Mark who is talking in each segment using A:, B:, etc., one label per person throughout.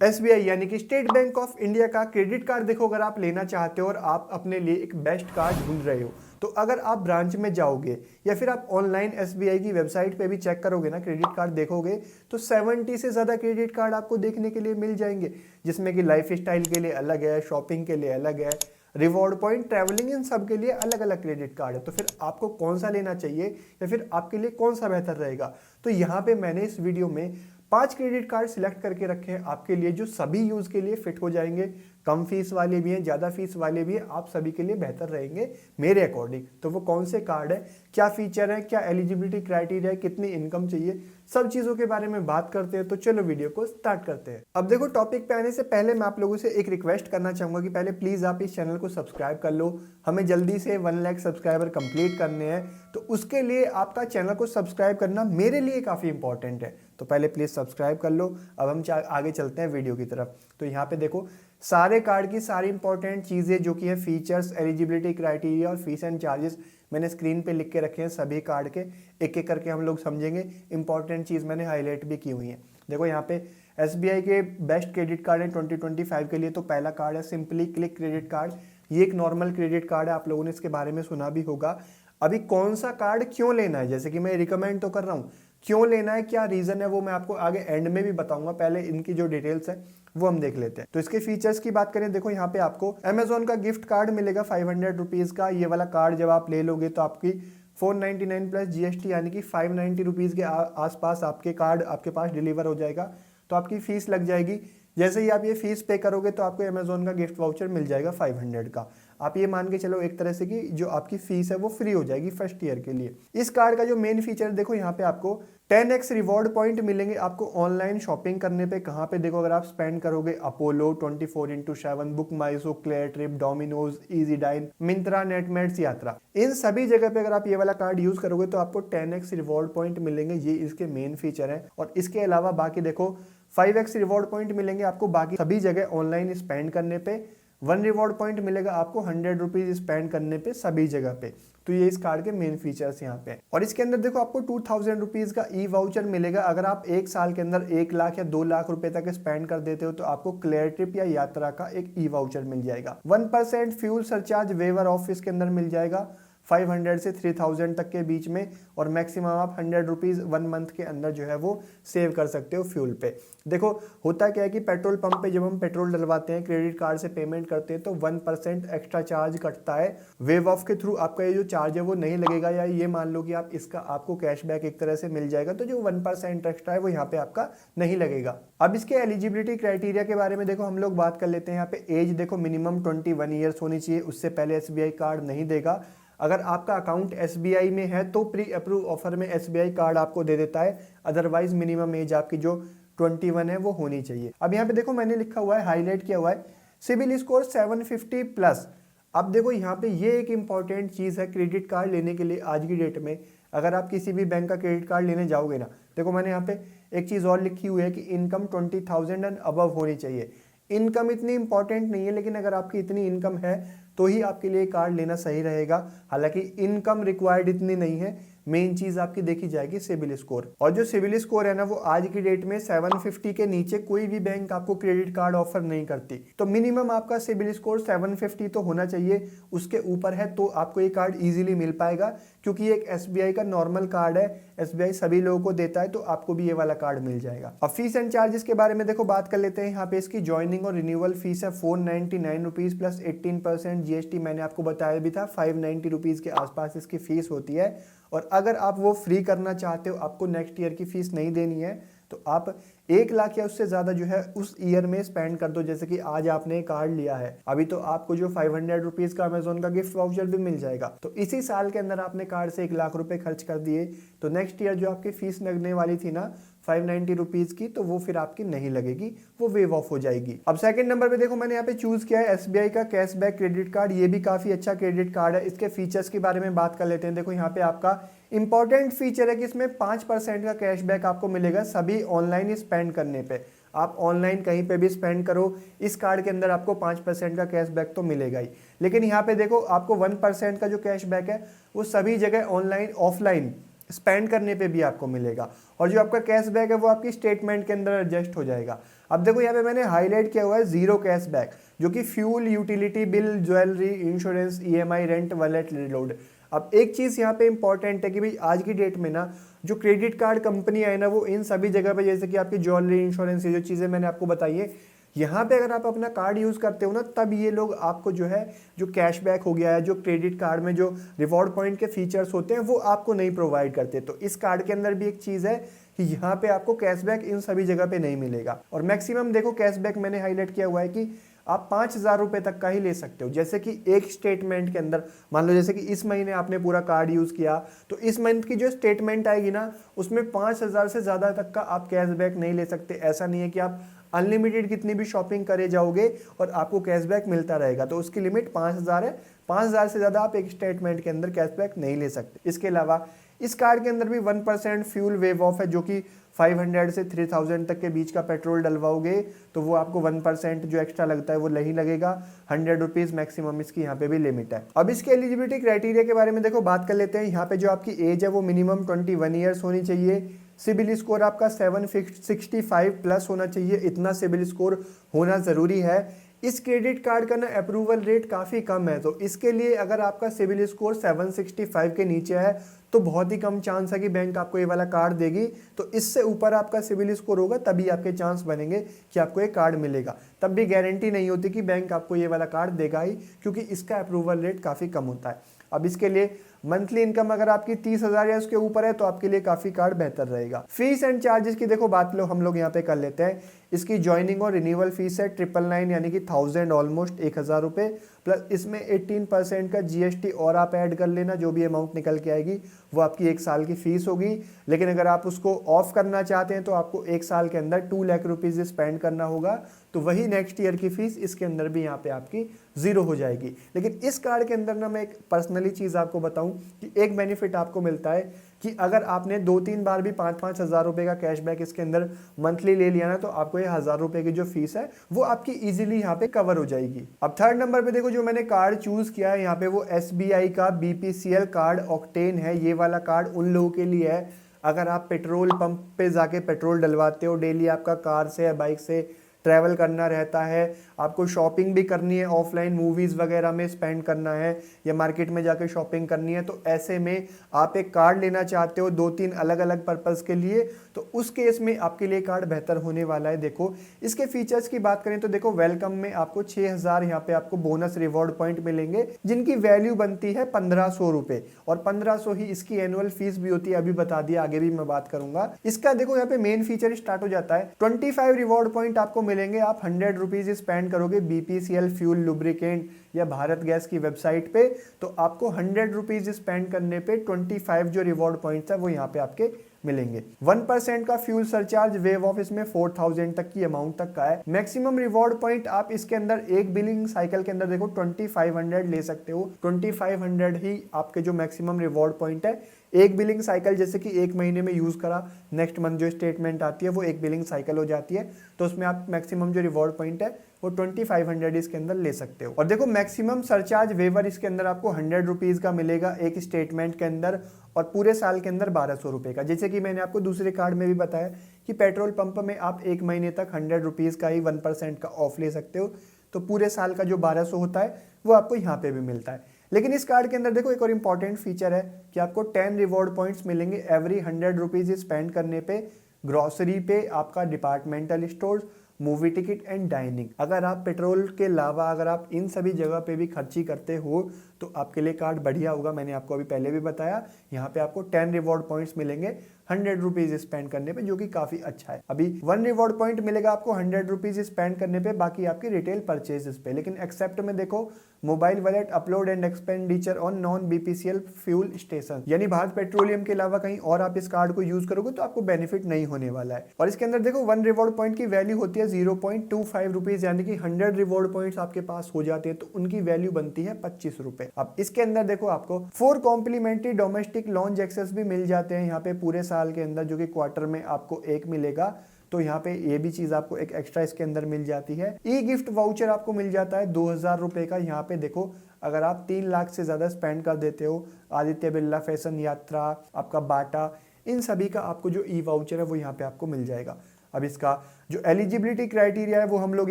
A: SBI यानी कि state bank of India का क्रेडिट कार्ड देखो, अगर आप लेना चाहते हो और आप अपने लिए एक बेस्ट कार्ड ढूंढ रहे हो, तो अगर आप ब्रांच में जाओगे या फिर आप ऑनलाइन एसबीआई की वेबसाइट पे भी चेक करोगे ना, क्रेडिट कार्ड देखोगे तो 70 से ज़्यादा क्रेडिट कार्ड आपको देखने के लिए मिल जाएंगे, जिसमें कि लाइफ स्टाइल के लिए अलग है, शॉपिंग के लिए अलग है, रिवॉर्ड पॉइंट, ट्रैवलिंग, इन सब के लिए अलग अलग क्रेडिट कार्ड है। तो फिर आपको कौन सा लेना चाहिए या फिर आपके लिए कौन सा बेहतर रहेगा? तो यहाँ पे मैंने इस वीडियो में 5 क्रेडिट कार्ड सिलेक्ट करके रखे हैं आपके लिए, जो सभी यूज के लिए फिट हो जाएंगे। कम फीस वाले भी हैं, ज़्यादा फीस वाले भी हैं, आप सभी के लिए बेहतर रहेंगे मेरे अकॉर्डिंग। तो वो कौन से कार्ड है, क्या फीचर है, क्या एलिजिबिलिटी क्राइटेरिया है, कितनी इनकम चाहिए, सब चीज़ों के बारे में बात करते हैं। तो चलो वीडियो को स्टार्ट करते हैं। अब देखो, टॉपिक पे आने से पहले मैं आप लोगों से एक रिक्वेस्ट करना चाहूँगा कि पहले प्लीज़ आप इस चैनल को सब्सक्राइब कर लो। हमें जल्दी से 1 लाख सब्सक्राइबर कंप्लीट करने हैं, तो उसके लिए आपका चैनल को सब्सक्राइब करना मेरे लिए काफ़ी इंपॉर्टेंट है। तो पहले प्लीज़ सब्सक्राइब कर लो। अब हम आगे चलते हैं वीडियो की तरफ। तो यहाँ पे देखो, सारे कार्ड की सारी इंपॉर्टेंट चीज़ें जो कि है फीचर्स, एलिजिबिलिटी क्राइटेरिया और फीस एंड चार्जेस मैंने स्क्रीन पे लिख के रखे हैं। सभी कार्ड के एक एक करके हम लोग समझेंगे। इंपॉर्टेंट चीज़ मैंने हाईलाइट भी की हुई है। देखो यहाँ पे एसबीआई के बेस्ट क्रेडिट कार्ड है 2025 के लिए। तो पहला कार्ड है सिंपली क्लिक क्रेडिट कार्ड। ये एक नॉर्मल क्रेडिट कार्ड है, आप लोगों ने इसके बारे में सुना भी होगा। अभी कौन सा कार्ड क्यों लेना है, जैसे कि मैं रिकमेंड तो कर रहा हूँ, क्यों लेना है, क्या रीज़न है, वो मैं आपको आगे एंड में भी बताऊंगा। पहले इनकी जो डिटेल्स है वो हम देख लेते हैं। तो इसके फीचर्स की बात करें, देखो यहाँ पे आपको अमेजोन का गिफ्ट कार्ड मिलेगा 500 रुपीज़ का। ये वाला कार्ड जब आप ले लोगे तो आपकी 499 प्लस जीएसटी यानी कि 590 रुपीज़ के आसपास आपके कार्ड आपके पास डिलीवर हो जाएगा। तो आपकी फीस लग जाएगी। जैसे ही आप ये फीस पे करोगे तो आपको अमेजोन का गिफ्ट वाउचर मिल जाएगा 500 का। आप ये मान के चलो एक तरह से कि जो आपकी फीस है वो फ्री हो जाएगी फर्स्ट ईयर के लिए। इस कार्ड का जो मेन फीचर देखो, यहाँ पे आपको 10x रिवॉर्ड पॉइंट मिलेंगे आपको ऑनलाइन शॉपिंग करने पे। कहाँ पे देखो, अगर आप स्पेंड करोगे Apollo 24x7, Book My Show, Cleartrip, Domino's, easy dine, Myntra, Netmeds, Yatra, इन सभी जगह पे अगर आप ये वाला कार्ड यूज करोगे तो आपको 10x रिवॉर्ड पॉइंट मिलेंगे। ये इसके मेन फीचर है। और इसके अलावा बाकी देखो 5x रिवॉर्ड पॉइंट मिलेंगे आपको बाकी सभी जगह ऑनलाइन स्पेंड करने पे। 1 रिवॉर्ड पॉइंट मिलेगा आपको 100 रुपीज स्पेंड करने पे सभी जगह पे। तो ये इस कार्ड के मेन फीचर्स यहाँ पे। और इसके अंदर देखो आपको 2000 रुपीज का ई वाउचर मिलेगा। अगर आप एक साल के अंदर 1 लाख या 2 लाख रुपए तक स्पेंड कर देते हो तो आपको क्लियर ट्रिप या यात्रा का एक ई वाउचर मिल जाएगा। 1% फ्यूल सरचार्ज वेवर ऑफ इसके अंदर मिल जाएगा 500 से 3000 तक के बीच में। और मैक्सिमम आप 100 रुपीज़ 1 मंथ के अंदर जो है वो सेव कर सकते हो फ्यूल पे। देखो होता क्या है कि पेट्रोल पंप पे जब हम पेट्रोल डलवाते हैं, क्रेडिट कार्ड से पेमेंट करते हैं, तो 1% एक्स्ट्रा चार्ज कटता है। वेव ऑफ के थ्रू आपका ये जो चार्ज है वो नहीं लगेगा, या ये मान लो कि आप इसका आपको कैशबैक एक तरह से मिल जाएगा। तो जो 1% एक्स्ट्रा है वो यहाँ पे आपका नहीं लगेगा। अब इसके एलिजिबिलिटी क्राइटेरिया के बारे में देखो हम लोग बात कर लेते हैं। यहाँ पे एज देखो मिनिमम 21 ईयर्स होनी चाहिए, उससे पहले एसबीआई कार्ड नहीं देगा। अगर आपका अकाउंट एसबीआई में है तो प्री अप्रूव ऑफर में एसबीआई कार्ड आपको दे देता है। अदरवाइज मिनिमम एज आपकी जो 21 है वो होनी चाहिए। अब यहाँ पे देखो मैंने लिखा हुआ है, हाईलाइट किया हुआ है, सिबिल स्कोर 750 प्लस। अब देखो यहाँ पे ये एक इंपॉर्टेंट चीज़ है क्रेडिट कार्ड लेने के लिए आज की डेट में। अगर आप किसी भी बैंक का क्रेडिट कार्ड लेने जाओगे ना, देखो मैंने यहाँ पे एक चीज़ और लिखी हुई है कि इनकम 20,000 एंड अबव होनी चाहिए। इनकम इतनी इंपॉर्टेंट नहीं है, लेकिन अगर आपकी इतनी इनकम है तो ही आपके लिए कार्ड लेना सही रहेगा। हालांकि इनकम रिक्वायर्ड इतनी नहीं है, मेन चीज आपकी देखी जाएगी सिबिल स्कोर। और जो सिबिल स्कोर है ना वो आज की डेट में 750 के नीचे कोई भी बैंक आपको क्रेडिट कार्ड ऑफर नहीं करती। तो मिनिमम आपका सिबिल स्कोर 750 तो होना चाहिए, उसके ऊपर है तो आपको ये कार्ड इजीली मिल पाएगा, क्योंकि ये एक एसबीआई का नॉर्मल कार्ड है, एसबीआई सभी लोगों को देता है, तो आपको भी ये वाला कार्ड मिल जाएगा। अब फीस एंड चार्जेस के बारे में देखो बात कर लेते हैं। यहाँ पे इसकी ज्वाइनिंग और रिन्यूअल फीस है 499 रुपीज प्लस 18% जीएसटी। मैंने आपको बताया भी था 590 रुपीज के आसपास इसकी फीस होती है। और अगर आप वो फ्री करना चाहते हो, आपको नेक्स्ट ईयर की फीस नहीं देनी है, तो आप 1 लाख या उससे ज़्यादा जो है उस ईयर में स्पेंड कर दो। जैसे कि आज आपने कार्ड लिया है, अभी तो आपको जो 500 रुपीज़ का अमेजोन का गिफ्ट वाउचर भी मिल जाएगा। तो इसी साल के अंदर आपने कार्ड से 1 लाख रुपए खर्च कर दिए, तो नेक्स्ट ईयर जो आपकी फीस लगने वाली थी ना 590 रुपीज़ की, तो वो फिर आपकी नहीं लगेगी, वो वेव ऑफ हो जाएगी। अब सेकंड नंबर पे देखो मैंने यहाँ पे चूज किया है एसबीआई का कैशबैक क्रेडिट कार्ड। ये भी काफ़ी अच्छा क्रेडिट कार्ड है। इसके फीचर्स के बारे में बात कर लेते हैं। देखो यहाँ पे आपका इंपॉर्टेंट फीचर है कि इसमें 5% का कैशबैक आपको मिलेगा सभी ऑनलाइन स्पेंड करने पे। आप ऑनलाइन कहीं पे भी स्पेंड करो, इस कार्ड के अंदर आपको 5% का कैशबैक तो मिलेगा ही। लेकिन यहाँ पे देखो आपको 1% का जो कैशबैक है वो सभी जगह ऑनलाइन ऑफलाइन स्पेंड करने पे भी आपको मिलेगा। और जो आपका कैशबैक है वो आपकी स्टेटमेंट के अंदर एडजस्ट हो जाएगा। अब देखो यहाँ पे मैंने हाईलाइट किया हुआ है जीरो कैशबैक, जो कि fuel, utility bill, jewellery, insurance, EMI, rent, wallet, reload. अब एक चीज़ यहाँ पे इंपॉर्टेंट है कि भाई आज की डेट में ना जो क्रेडिट कार्ड कंपनी है ना, वो इन सभी जगह पे, जैसे कि आपकी ज्वेलरी, इंश्योरेंस, ये जो चीज़ें मैंने आपको बताई है, यहाँ पे अगर आप अपना कार्ड यूज़ करते हो ना, तब ये लोग आपको जो है जो कैशबैक हो गया है, जो क्रेडिट कार्ड में जो रिवॉर्ड पॉइंट के फीचर्स होते हैं, वो आपको नहीं प्रोवाइड करते। तो इस कार्ड के अंदर भी एक चीज़ है कि यहाँ पे आपको कैशबैक इन सभी जगह पे नहीं मिलेगा। और मैक्सिमम देखो कैशबैक मैंने हाईलाइट किया हुआ है कि आप 5,000 रुपये तक का ही ले सकते हो। जैसे कि एक स्टेटमेंट के अंदर मान लो जैसे कि इस महीने आपने पूरा कार्ड यूज़ किया, तो इस मंथ की जो स्टेटमेंट आएगी ना, उसमें 5,000 से ज़्यादा तक का आप कैशबैक नहीं ले सकते। ऐसा नहीं है कि आप अनलिमिटेड कितनी भी शॉपिंग करे जाओगे और आपको कैशबैक मिलता रहेगा। तो उसकी लिमिट 5,000 है। 5,000 से ज़्यादा आप एक स्टेटमेंट के अंदर कैशबैक नहीं ले सकते। इसके अलावा इस कार्ड के अंदर भी 1% फ्यूल वेव ऑफ है, जो कि 500 से 3,000 तक के बीच का पेट्रोल डलवाओगे तो वो आपको 1% जो एक्स्ट्रा लगता है वो नहीं लगेगा। 100 रुपीज़ मैक्सिमम इसकी यहाँ पे भी लिमिट है। अब इसके एलिजिबिलिटी क्राइटेरिया के बारे में देखो बात कर लेते हैं। यहाँ पे जो आपकी एज है वो मिनिमम 21 ईयर्स होनी चाहिए। सिबिल स्कोर आपका 765 प्लस होना चाहिए, इतना सिबिल स्कोर होना ज़रूरी है। इस क्रेडिट कार्ड का ना अप्रूवल रेट काफ़ी कम है, तो इसके लिए अगर आपका सिबिल स्कोर 765 के नीचे है तो बहुत ही कम चांस है कि बैंक आपको ये वाला कार्ड देगी। तो इससे ऊपर आपका सिबिल स्कोर होगा तभी आपके चांस बनेंगे कि आपको ये कार्ड मिलेगा। तब भी गारंटी नहीं होती कि बैंक आपको ये वाला कार्ड देगा ही, क्योंकि इसका अप्रूवल रेट काफ़ी कम होता है। अब इसके लिए मंथली इनकम अगर आपकी 30,000 या उसके ऊपर है तो आपके लिए काफ़ी कार्ड बेहतर रहेगा। फीस एंड चार्जेस की देखो बात लो हम लोग यहाँ पे कर लेते हैं। इसकी ज्वाइनिंग और रिन्यूअल फीस है 999 यानी कि 1000 ऑलमोस्ट 1,000 रुपये, प्लस इसमें 18% का जीएसटी और आप ऐड कर लेना। जो भी अमाउंट निकल के आएगी वो आपकी 1 साल की फीस होगी। लेकिन अगर आप उसको ऑफ करना चाहते हैं तो आपको 1 साल के अंदर 2 लाख रुपीज़ स्पेंड करना होगा। तो वही नेक्स्ट ईयर की फीस इसके अंदर भी यहाँ पे आपकी ज़ीरो हो जाएगी। लेकिन इस कार्ड के अंदर ना मैं एक पर्सनली चीज़ आपको बताऊँ कि एक बेनिफिट आपको मिलता है कि अगर आपने 2-3 बार भी 5-5 हज़ार रुपये का कैशबैक इसके अंदर मंथली ले लिया ना, तो आपको ये 1,000 रुपये की जो फीस है वो आपकी इजीली यहाँ पे कवर हो जाएगी। अब थर्ड नंबर पे देखो जो मैंने कार्ड चूज़ किया है यहाँ पे वो SBI का BPCL कार्ड ऑक्टेन है। ये वाला कार्ड उन लोगों के लिए है अगर आप पेट्रोल पंप पे जाके पेट्रोल डलवाते हो, डेली आपका कार से या बाइक से ट्रैवल करना रहता है, आपको शॉपिंग भी करनी है, ऑफलाइन मूवीज़ वगैरह में स्पेंड करना है या मार्केट में जाके शॉपिंग करनी है, तो ऐसे में आप एक कार्ड लेना चाहते हो 2-3 अलग अलग पर्पज़ के लिए, तो उस केस में आपके लिए कार्ड बेहतर होने वाला है। देखो इसके फीचर्स की बात करें तो देखो वेलकम में आपको 6,000 यहाँ पे आपको बोनस रिवॉर्ड पॉइंट मिलेंगे, जिनकी वैल्यू बनती है 1,500 रुपये, और 1,500 ही इसकी एनुअल फीस भी होती है। अभी बता दिया, आगे भी मैं बात करूंगा। इसका देखो यहाँ पे मेन फीचर स्टार्ट हो जाता है। 25 रिवॉर्ड पॉइंट आपको मिलेंगे। आप 100 रुपीज़ स्पेंड करोगे BPCL फ्यूल लुब्रिकेंट या भारत गैस की वेबसाइट पे, तो आपको 100 रुपीज़ स्पेंड करने पे 25 जो रिवॉर्ड पॉइंट्स है वो यहाँ पे आपके मिलेंगे। 1% का फ्यूल सरचार्ज वेव ऑफ इसमें 4,000 तक की अमाउंट तक का है। मैक्सिमम रिवॉर्ड पॉइंट आप इसके अंदर एक बिलिंग साइकिल के अंदर देखो 2500 ले सकते हो। 2500 ही आपके जो मैक्सिमम रिवॉर्ड पॉइंट है। एक बिलिंग साइकिल जैसे कि एक महीने में यूज़ करा, नेक्स्ट मंथ जो स्टेटमेंट आती है वो एक बिलिंग साइकिल हो जाती है, तो उसमें आप मैक्सिमम जो रिवॉर्ड पॉइंट है वो 2500 इसके अंदर ले सकते हो। और देखो मैक्सिमम सरचार्ज वेवर इसके अंदर आपको 100 रुपीज़ का मिलेगा एक स्टेटमेंट के अंदर, और पूरे साल के अंदर 1,200 रुपये का। जैसे कि मैंने आपको दूसरे कार्ड में भी बताया कि पेट्रोल पंप में आप एक महीने तक 100 रुपीज़ का ही 1% का ऑफ ले सकते हो, तो पूरे साल का जो 1,200 होता है वो आपको यहाँ पे भी मिलता है। लेकिन इस कार्ड के अंदर देखो एक और इंपॉर्टेंट फीचर है कि आपको 10 रिवॉर्ड पॉइंट्स मिलेंगे एवरी 100 रुपीज़ स्पेंड करने पे, ग्रॉसरी पे, आपका departmental stores, movie ticket and dining. अगर आप पेट्रोल के अलावा अगर आप इन सभी जगह पे भी खर्ची करते हो तो आपके लिए कार्ड बढ़िया होगा। मैंने आपको अभी पहले भी बताया, यहाँ पे आपको 10 रिवॉर्ड पॉइंट्स मिलेंगे 100 रुपीज़ स्पेंड करने पे, जो कि काफ़ी अच्छा है। अभी 1 रिवॉर्ड पॉइंट मिलेगा आपको 100 रुपीज़ स्पेंड करने पे, बाकी आपकी रिटेल परचेजेस पे। लेकिन एक्सेप्ट में देखो mobile wallet upload and expenditure on non BPCL fuel station, यानी भारत पेट्रोलियम के अलावा कहीं और आप इस कार्ड को यूज करोगे तो आपको बेनिफिट नहीं होने वाला है। और इसके अंदर देखो 1 रिवॉर्ड पॉइंट की वैल्यू होती है 0.25 रुपीज़, यानी कि 100 रिवॉर्ड पॉइंट्स आपके पास हो जाते हैं तो उनकी वैल्यू बनती है 25 रुपये। अब इसके अंदर देखो आपको 4 कॉम्प्लीमेंट्री डोमेस्टिक लॉन्च एक्सेस भी मिल जाते हैं यहाँ पे पूरे साल के अंदर, जो कि क्वार्टर में आपको एक मिलेगा। तो यहाँ पे ये भी चीज आपको एक एक्स्ट्रा इसके अंदर मिल जाती है। ई गिफ्ट वाउचर आपको मिल जाता है 2000 रुपए का। यहाँ पे देखो अगर आप 3 लाख से ज्यादा स्पेंड कर देते हो, आदित्य बिरला फैशन यात्रा, आपका बाटा, इन सभी का आपको जो ई वाउचर है वो यहाँ पे आपको मिल जाएगा। अब इसका जो एलिजिबिलिटी क्राइटेरिया है वो हम लोग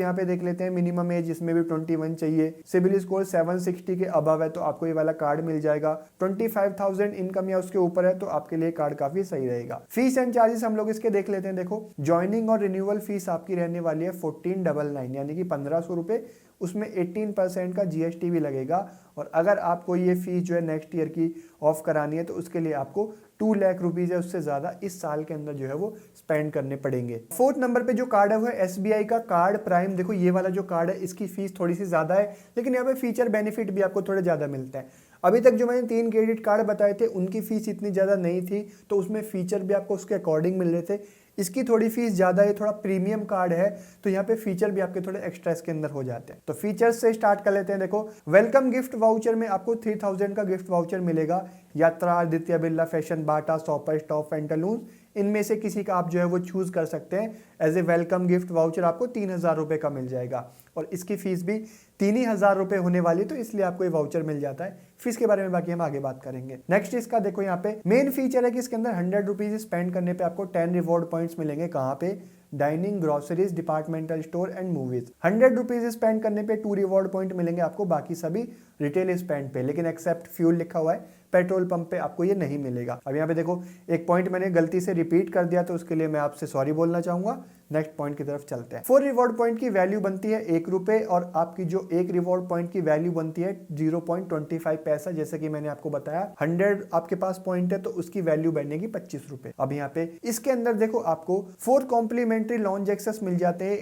A: यहाँ पे देख लेते हैं। मिनिमम एज इसमें भी 21 चाहिए, सिविल स्कोर 760 के अबव है तो आपको ये वाला कार्ड मिल जाएगा। 25,000 इनकम या उसके ऊपर है तो आपके लिए कार्ड काफी सही रहेगा। फीस एंड चार्जेस हम लोग इसके देख लेते हैं। देखो ज्वाइनिंग और रिन्यूअल फीस आपकी रहने वाली है 1499 यानी कि 1500 रुपए, उसमें 18% का जीएसटी भी लगेगा। और अगर आपको ये फीस जो है नेक्स्ट ईयर की ऑफ करानी है तो उसके लिए आपको 2 लाख रुपीज है उससे ज्यादा इस साल के अंदर जो है वो स्पेंड करने पड़ेंगे। 4th नंबर पे जो कार्ड है वो है एसबीआई का कार्ड प्राइम। देखो ये वाला जो कार्ड है इसकी फीस थोड़ी सी ज्यादा है, लेकिन यहाँ पे फीचर बेनिफिट भी आपको थोड़े ज्यादा मिलते हैं। अभी तक जो मैंने 3 क्रेडिट कार्ड बताए थे उनकी फीस इतनी ज्यादा नहीं थी, तो उसमें फीचर भी आपको उसके अकॉर्डिंग मिल रहे थे। इसकी थोड़ी फीस ज्यादा है, थोड़ा प्रीमियम कार्ड है, तो यहाँ पे फीचर भी आपके थोड़े एक्स्ट्रा इसके अंदर हो जाते हैं। तो फीचर्स से स्टार्ट कर लेते हैं। देखो वेलकम गिफ्ट वाउचर में आपको 3000 का गिफ्ट वाउचर मिलेगा। यात्रा, आदित्य बिरला फैशन, बाटा, शॉपर स्टॉप, पेंटालून, इनमें से किसी का आप जो है वो चूज कर सकते हैं। As a welcome gift voucher आपको 3000 रुपए का मिल जाएगा और इसकी फीस भी 3000 रुपए होने वाली, तो इसलिए आपको ये वाउचर मिल जाता है। फीस के बारे में बाकी हम आगे बात करेंगे। नेक्स्ट इसका देखो यहाँ पे मेन फीचर है कि इसके अंदर 100 रुपीज स्पेंड करने पे आपको 10 रिवॉर्ड पॉइंट्स मिलेंगे। कहाँ पे? Dining, groceries, departmental store and movies. 100 rupees spend करने पे 2 रिवॉर्ड पॉइंट मिलेंगे आपको, बाकी सभी रिटेल स्पेंड पे, लेकिन एक्सेप्ट फ्यूल लिखा हुआ है, पेट्रोल पंप पे आपको ये नहीं मिलेगा। अब यहाँ पे देखो एक पॉइंट मैंने गलती से रिपीट कर दिया, तो उसके लिए मैं आपसे सॉरी बोलना चाहूंगा। नेक्स्ट पॉइंट की तरफ चलते हैं। 4 रिवॉर्ड पॉइंट की वैल्यू बनती है 1 रुपए और आपकी जो 1 रिवॉर्ड पॉइंट की वैल्यू बनती है 0.25 पैसा। जैसे कि मैंने आपको बताया 100 आपके पास पॉइंट है तो उसकी वैल्यू बनेगी 25 रुपए। अब यहाँ पे इसके अंदर देखो आपको 4 कॉम्प्लीमेंट्री लॉन्च एक्सेस मिल जाते हैं,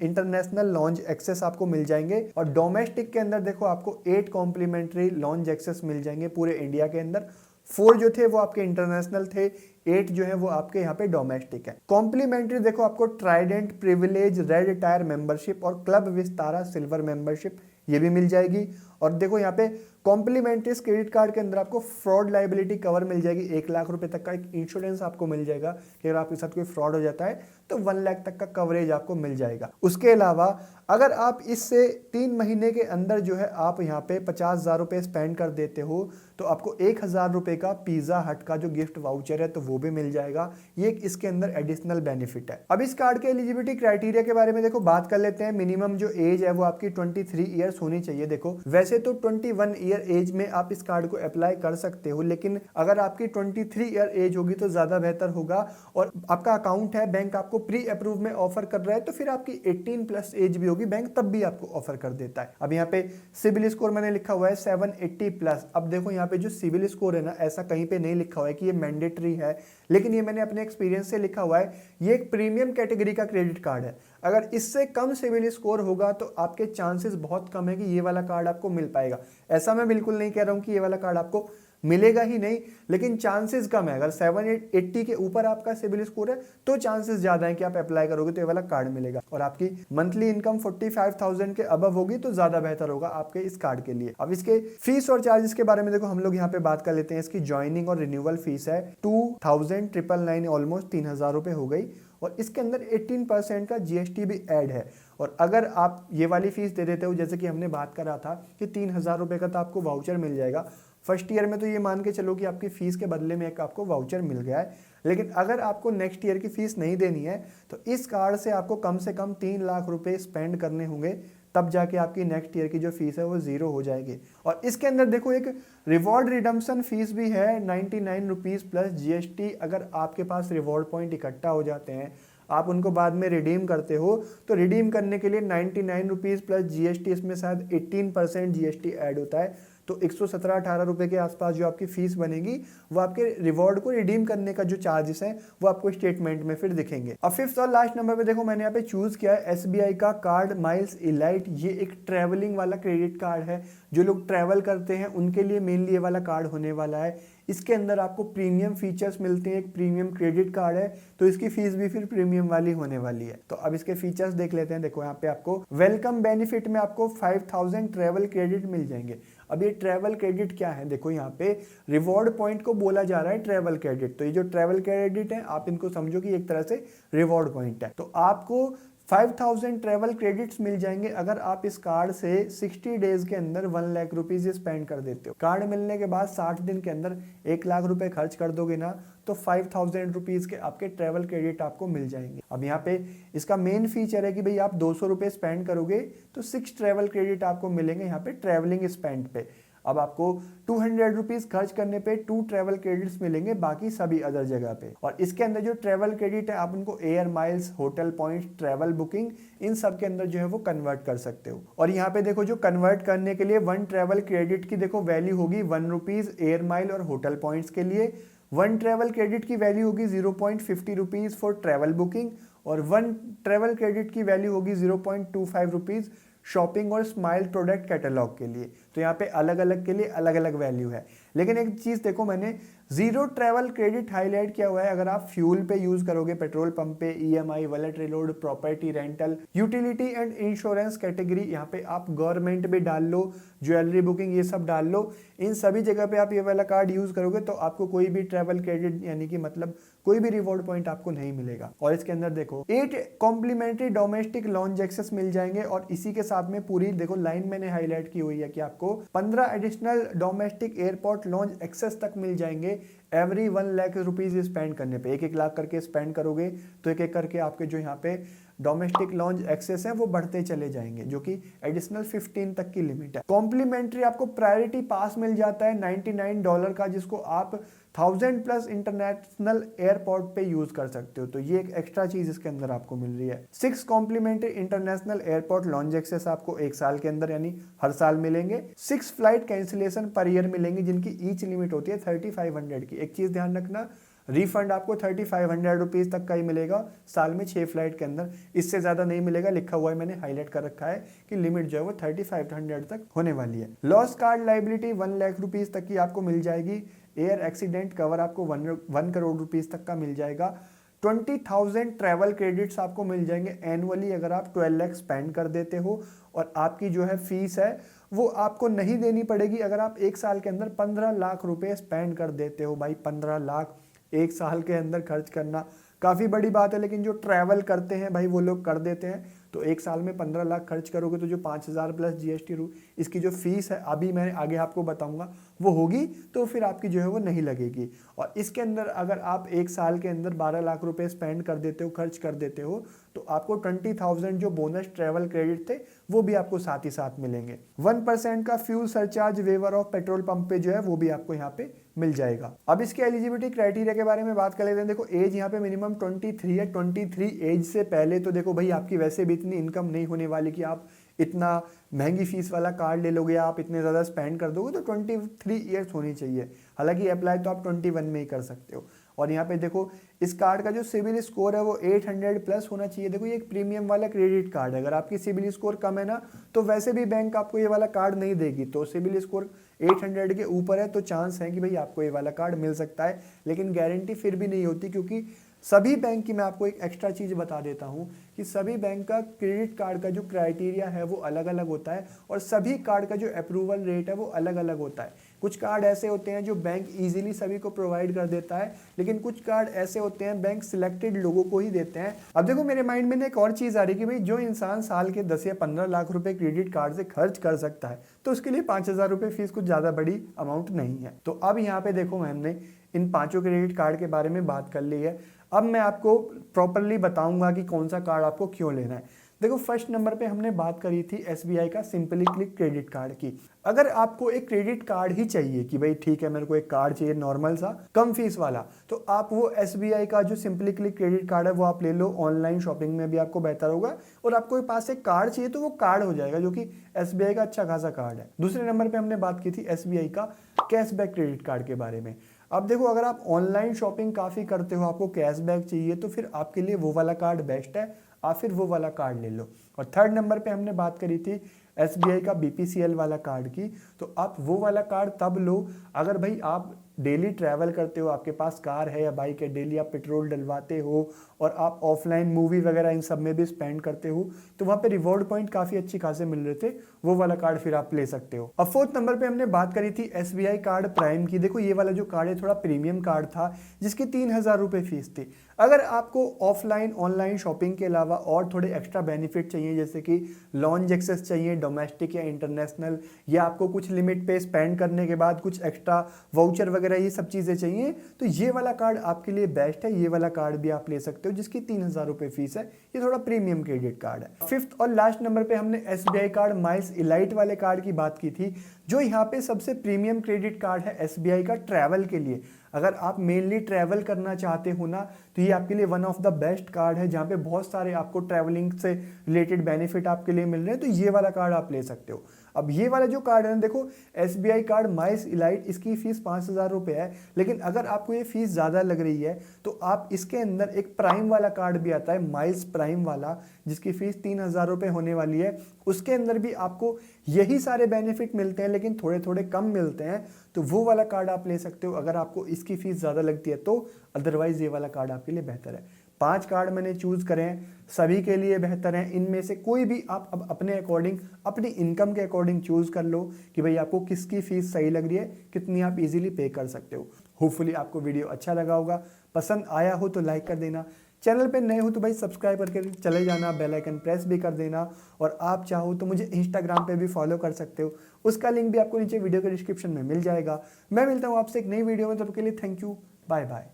A: इंटरनेशनल लॉन्च एक्सेस आपको मिल जाएंगे, और डोमेस्टिक के अंदर देखो आपको 8 कॉम्प्लीमेंट्री लॉन्च एक्सेस मिल जाएंगे पूरे इंडिया के अंदर। 4 जो थे वो आपके इंटरनेशनल थे, 8 जो है वो आपके यहाँ पे डोमेस्टिक है। कॉम्प्लीमेंट्री देखो आपको Trident privilege red tyre membership और क्लब विस्तारा सिल्वर मेंबरशिप ये भी मिल जाएगी। और देखो यहाँ पे कॉम्प्लीमेंट्री क्रेडिट कार्ड के अंदर आपको फ्रॉड लाइबिलिटी कवर मिल जाएगी। 1 लाख रुपए तक का एक इंश्योरेंस आपको मिल जाएगा कि अगर आपके साथ कोई फ्रॉड हो जाता है तो 1 लाख तक का कवरेज आपको मिल जाएगा। उसके अलावा अगर आप इससे 3 महीने के अंदर जो है आप यहाँ पे 50,000 रुपए स्पेंड कर देते हो तो आपको 1000 रुपए का पिज्जा हट का जो गिफ्ट वाउचर है तो वो भी मिल जाएगा। ये इसके अंदर एडिशनल बेनिफिट है। अब इस कार्ड के एलिजिबिलिटी क्राइटेरिया के बारे में देखो बात कर लेते हैं। मिनिमम जो एज है वो आपकी 23 ईयर्स होनी चाहिए। देखो वैसे तो 21 ईयर एज में आप इस कार्ड को अप्लाई कर सकते हो, लेकिन अगर आपकी 23 ईयर एज होगी तो ज्यादा बेहतर होगा और आपका अकाउंट है, बैंक आपको प्री अप्रूव में ऑफर कर रहा है तो फिर आपकी 18 प्लस एज भी होगी, बैंक तब भी आपको ऑफर कर देता है। अब यहाँ पे सिविल स्कोर मैंने लिखा हुआ है 780 प्लस। अब देखो यहाँ पे जो सिविल स्कोर है ना, ऐसा कहीं पे नहीं लिखा हुआ है कि ये मैंडेटरी है, लेकिन ये मैंने अपने एक्सपीरियंस से लिखा हुआ है। ये एक प्रीमियम कैटेगरी का क्रेडिट कार्ड है। अगर इससे कम सिविल स्कोर होगा तो आपके चांसेस बहुत कम है कि ये वाला कार्ड आपको मिल पाएगा। ऐसा मैं बिल्कुल नहीं कह रहा हूं कि ये वाला कार्ड आपको मिलेगा ही नहीं, लेकिन चांसेस कम है। अगर 780 के ऊपर आपका सिविल स्कोर है तो चांसेस ज्यादा है कि आप अप्लाई करोगे तो ये वाला कार्ड मिलेगा। और आपकी मंथली इनकम 45,000 के अबव होगी तो ज्यादा बेहतर होगा आपके इस कार्ड के लिए। अब इसके फीस और चार्जेस के बारे में देखो हम लोग यहाँ पे बात कर लेते हैं। इसकी ज्वाइनिंग और रिन्यूअल फीस है 2,999, ऑलमोस्ट 3,000 रुपए हो गई, और इसके अंदर 18% का जीएसटी भी ऐड है। और अगर आप ये वाली फीस दे देते हो, जैसे कि हमने बात करा था कि 3,000 रुपए का तो आपको वाउचर मिल जाएगा फर्स्ट ईयर में, तो ये मान के चलो कि आपकी फीस के बदले में एक आपको वाउचर मिल गया है। लेकिन अगर आपको नेक्स्ट ईयर की फीस नहीं देनी है तो इस कार्ड से आपको कम से कम 3 लाख रुपए स्पेंड करने होंगे, तब जाके आपकी नेक्स्ट ईयर की जो फीस है वो 0 हो जाएगी। और इसके अंदर देखो एक रिवॉर्ड रिडम्पशन फीस भी है 99 रुपीज प्लस जीएसटी। अगर आपके पास रिवॉर्ड पॉइंट इकट्ठा हो जाते हैं, आप उनको बाद में रिडीम करते हो, तो रिडीम करने के लिए 99 रुपीज प्लस जीएसटी, इसमें शायद 18% जीएसटी ऐड होता है, तो 117-18 रुपए के आसपास जो आपकी फीस बनेगी वो आपके रिवॉर्ड को रिडीम करने का जो चार्जेस है वो आपको स्टेटमेंट में फिर दिखेंगे। अब 5th और लास्ट नंबर पे देखो मैंने यहाँ पे चूज किया है एसबीआई का कार्ड माइल्स इलाइट। ये एक ट्रेवलिंग वाला क्रेडिट कार्ड है। जो लोग ट्रैवल करते हैं उनके लिए मेनली ये वाला कार्ड होने वाला है। इसके अंदर आपको प्रीमियम फीचर्स मिलते हैं, एक प्रीमियम क्रेडिट कार्ड है, तो इसकी फीस भी फिर प्रीमियम वाली होने वाली है। तो अब इसके फीचर्स देख लेते हैं। देखो यहाँ पे आपको वेलकम बेनिफिट में आपको 5000 ट्रेवल क्रेडिट मिल जाएंगे। अब ये ट्रैवल क्रेडिट क्या है, देखो यहाँ पे रिवॉर्ड पॉइंट को बोला जा रहा है ट्रैवल क्रेडिट। तो ये जो ट्रैवल क्रेडिट है आप इनको समझो कि एक तरह से रिवॉर्ड पॉइंट है। तो आपको 5000 ट्रैवल क्रेडिट्स मिल जाएंगे अगर आप इस कार्ड से 60 डेज के अंदर 1 लाख रुपीज स्पेंड कर देते हो। कार्ड मिलने के बाद 60 दिन के अंदर 1 लाख रुपए खर्च कर दोगे ना, तो 5000 रुपीज के आपके ट्रैवल क्रेडिट आपको मिल जाएंगे। अब यहाँ पे इसका मेन फीचर है कि भाई आप 200 रुपए स्पेंड करोगे तो 6 ट्रैवल क्रेडिट आपको मिलेंगे यहाँ पे ट्रैवलिंग स्पेंड पे। अब आपको 200 रुपीज खर्च करने पे 2 ट्रैवल क्रेडिट्स मिलेंगे बाकी सभी अदर जगह पे। और इसके अंदर जो ट्रैवल क्रेडिट है आप उनको air miles, hotel points, travel booking, इन सब के अंदर जो है वो कन्वर्ट कर सकते हो। और यहाँ पे देखो जो कन्वर्ट करने के लिए 1 ट्रैवल क्रेडिट की देखो वैल्यू होगी 1 रुपीज एयर माइल और होटल पॉइंट्स के लिए। 1 ट्रैवल क्रेडिट की वैल्यू होगी 0.50 रुपीज फॉर ट्रैवल बुकिंग और 1 ट्रैवल क्रेडिट की वैल्यू होगी 0.25 रुपीज शॉपिंग और स्माइल प्रोडक्ट कैटलॉग के लिए। तो यहाँ पे अलग अलग के लिए अलग अलग वैल्यू है। लेकिन एक चीज देखो, मैंने 0 ट्रैवल क्रेडिट हाईलाइट किया हुआ है। अगर आप फ्यूल पे यूज करोगे, पेट्रोल पंप पे, EMI, wallet reload, property rental, utility and insurance category, यहाँ पे आप गवर्नमेंट भी डाल लो, ज्वेलरी बुकिंग, ये सब डाल लो, इन सभी जगह पे आप ये वाला कार्ड यूज करोगे तो आपको कोई भी ट्रैवल क्रेडिट यानी कि मतलब कोई भी रिवॉर्ड पॉइंट आपको नहीं मिलेगा। और इसके अंदर देखो 8 कॉम्प्लीमेंट्री डोमेस्टिक लॉन्च एक्सेस मिल जाएंगे और इसी के साथ में पूरी देखो लाइन मैंने हाईलाइट की हुई है कि आपको 15 additional domestic airport lounge access तक मिल जाएंगे एवरी 1 लाख रुपीज स्पेंड करने पे। 1-1 लाख करके स्पेंड करोगे तो एक एक करके आपके जो यहाँ पे डोमेस्टिक लॉन्च एक्सेस है वो बढ़ते चले जाएंगे, जो कि एडिशनल 15 तक की लिमिट है। कॉम्प्लीमेंट्री आपको प्रायोरिटी पास मिल जाता है $99 का, जिसको आप 1000+ इंटरनेशनल एयरपोर्ट पे यूज कर सकते हो। तो ये एक एक्स्ट्रा चीज इसके अंदर आपको मिल रही है। 6 complimentary international airport lounge access आपको 1 साल के अंदर यानी हर साल मिलेंगे। 6 फ्लाइट कैंसिलेशन पर ईयर मिलेंगे जिनकी ईच लिमिट होती है 3500 की। एक चीज ध्यान रखना, रिफंड आपको 3500 रुपीज तक का ही मिलेगा साल में 6 फ्लाइट के अंदर, इससे ज्यादा नहीं मिलेगा। लिखा हुआ है, मैंने हाईलाइट कर रखा है कि लिमिट जो है वो 3500 तक होने वाली है। Loss card liability 1 lakh rupees तक की आपको मिल जाएगी। एयर एक्सीडेंट कवर आपको 1 करोड़ रुपीज तक का मिल जाएगा। 20,000 ट्रैवल क्रेडिट्स आपको मिल जाएंगे एनुअली अगर आप 12 लाख स्पेंड कर देते हो। और आपकी जो है फीस है वो आपको नहीं देनी पड़ेगी अगर आप 1 साल के अंदर 15 लाख रुपए स्पेंड कर देते हो। भाई 15 लाख 1 साल के अंदर खर्च करना काफ़ी बड़ी बात है, लेकिन जो ट्रैवल करते हैं भाई वो लोग कर देते हैं। तो 1 साल में 15 लाख खर्च करोगे तो जो 5000 प्लस जीएसटी इसकी जो फीस है अभी मैं आगे आपको बताऊंगा वो होगी, तो फिर आपकी जो है वो नहीं लगेगी। और इसके अंदर अगर आप 1 साल के अंदर 12 लाख रुपए स्पेंड कर देते हो, खर्च कर देते हो, तो आपको 20,000 जो बोनस ट्रैवल क्रेडिट थे वो भी आपको साथ ही साथ मिलेंगे। 1% का fuel surcharge waiver of petrol pump पे जो है वो भी आपको यहाँ पे मिल जाएगा। अब इसके एलिजिबिलिटी क्राइटेरिया के बारे में बात कर लेते हैं। देखो एज यहाँ पे मिनिमम 23 है। 23 एज से पहले तो देखो भाई आपकी वैसे भी इतनी इनकम नहीं होने वाली कि आप इतना महंगी फीस वाला कार्ड ले लोगे, आप इतने ज़्यादा स्पेंड कर दोगे। तो 23 ईयर्स होनी चाहिए। हालांकि अप्लाई तो आप 21 में ही कर सकते हो। और यहाँ पे देखो इस कार्ड का जो सिबिल स्कोर है वो 800 प्लस होना चाहिए। देखो ये एक प्रीमियम वाला क्रेडिट कार्ड है, अगर आपकी सिबिल स्कोर कम है ना तो वैसे भी बैंक आपको ये वाला कार्ड नहीं देगी। तो सिबिल स्कोर 800 के ऊपर है तो चांस है कि भाई आपको ये वाला कार्ड मिल सकता है, लेकिन गारंटी फिर भी नहीं होती, क्योंकि सभी बैंक की मैं आपको एक एक्स्ट्रा चीज़ बता देता हूँ कि सभी बैंक का क्रेडिट कार्ड का जो क्राइटेरिया है वो अलग अलग होता है और सभी कार्ड का जो अप्रूवल रेट है वो अलग अलग होता है। कुछ कार्ड ऐसे होते हैं जो बैंक इजीली सभी को प्रोवाइड कर देता है, लेकिन कुछ कार्ड ऐसे होते हैं बैंक सिलेक्टेड लोगों को ही देते हैं। अब देखो मेरे माइंड में एक और चीज़ आ रही है कि भाई जो इंसान साल के 10 या 15 लाख रुपए क्रेडिट कार्ड से खर्च कर सकता है तो उसके लिए 5,000 रुपये फीस कुछ ज़्यादा बड़ी अमाउंट नहीं है। तो अब यहाँ पे देखो हमने इन 5 क्रेडिट कार्ड के बारे में बात कर ली है। अब मैं आपको प्रॉपरली बताऊंगा कि कौन सा कार्ड आपको क्यों लेना है। देखो फर्स्ट नंबर पे हमने बात करी थी एसबीआई का सिंपली क्लिक क्रेडिट कार्ड की। अगर आपको एक क्रेडिट कार्ड ही चाहिए कि भाई ठीक है मेरे को एक कार्ड चाहिए नॉर्मल सा कम फीस वाला, तो आप वो एसबीआई का जो सिंपली क्लिक क्रेडिट कार्ड है वो आप ले लो। ऑनलाइन शॉपिंग में भी आपको बेहतर होगा और आपको पास एक कार्ड चाहिए तो वो कार्ड हो जाएगा, जो कि एसबीआई का अच्छा खासा कार्ड है। दूसरे नंबर पर हमने बात की थी एसबीआई का कैशबैक क्रेडिट कार्ड के बारे में। अब देखो अगर आप ऑनलाइन शॉपिंग काफ़ी करते हो, आपको कैशबैक चाहिए, तो फिर आपके लिए वो वाला कार्ड बेस्ट है, आप फिर वो वाला कार्ड ले लो। और थर्ड नंबर पे हमने बात करी थी एसबीआई का बीपीसीएल वाला कार्ड की। तो आप वो वाला कार्ड तब लो अगर भाई आप डेली ट्रैवल करते हो, आपके पास कार है या बाइक है, डेली आप पेट्रोल डलवाते हो और आप ऑफलाइन मूवी वगैरह इन सब में भी स्पेंड करते हो, तो वहाँ पे रिवॉर्ड पॉइंट काफ़ी अच्छी खासे मिल रहे थे, वो वाला कार्ड फिर आप ले सकते हो। अब फोर्थ नंबर पे हमने बात करी थी SBI कार्ड प्राइम की। देखो ये वाला जो कार्ड है थोड़ा प्रीमियम कार्ड था, जिसकी 3,000 रुपये फीस थी। अगर आपको ऑफलाइन ऑनलाइन शॉपिंग के अलावा और थोड़े एक्स्ट्रा बेनिफिट चाहिए, जैसे कि लॉन्ज एक्सेस चाहिए डोमेस्टिक या इंटरनेशनल, या आपको कुछ लिमिट पे स्पेंड करने के बाद कुछ एक्स्ट्रा वाउचर वगैरह ये सब चीज़ें चाहिए, तो ये वाला कार्ड आपके लिए बेस्ट है। ये वाला कार्ड भी आप ले सकते हो, जिसकी 3,000 रुपये फीस है। ये थोड़ा प्रीमियम क्रेडिट कार्ड है। फिफ्थ और लास्ट नंबर पे हमने SBI कार्ड माइल्स इलाइट वाले कार्ड की बात की थी, जो यहाँ पे सबसे प्रीमियम क्रेडिट कार्ड है SBI का ट्रैवल के लिए। अगर आप मेनली ट्रैवल करना चाहते हो ना, तो ये आपके लिए one of the best card है, जहाँ पे बहुत सारे आपको ट्रैवलिंग से रिलेटेड बेनिफिट आपके लिए मिल रहे हैं, तो ये वाला कार्ड आप ले सकते हो। अब ये वाला जो कार्ड है ना, देखो SBI कार्ड माइल्स इलाइट, इसकी फीस 5,000 रुपये है, लेकिन अगर आपको ये फीस ज़्यादा लग रही है तो आप इसके अंदर एक प्राइम वाला कार्ड भी आता है, माइल्स प्राइम वाला, जिसकी फीस 3,000 रुपये होने वाली है। उसके अंदर भी आपको यही सारे बेनिफिट मिलते हैं, लेकिन थोड़े थोड़े कम मिलते हैं, तो वो वाला कार्ड आप ले सकते हो अगर आपको इसकी फीस ज़्यादा लगती है तो। अदरवाइज ये वाला कार्ड आपके लिए बेहतर है। 5 कार्ड मैंने चूज़ करे हैं, सभी के लिए बेहतर हैं। इनमें से कोई भी आप अब अपने अकॉर्डिंग, अपनी इनकम के अकॉर्डिंग चूज़ कर लो कि भाई आपको किसकी फ़ीस सही लग रही है, कितनी आप इजीली पे कर सकते हो। होपफुली आपको वीडियो अच्छा लगा होगा, पसंद आया हो तो लाइक कर देना, चैनल पे नए हो तो भाई सब्सक्राइब करके चले जाना, बेल आइकन प्रेस भी कर देना, और आप चाहो तो मुझे इंस्टाग्राम पे भी फॉलो कर सकते हो, उसका लिंक भी आपको नीचे वीडियो के डिस्क्रिप्शन में मिल जाएगा। मैं मिलता हूँ आपसे एक नई वीडियो में, तब के लिए थैंक यू, बाय बाय।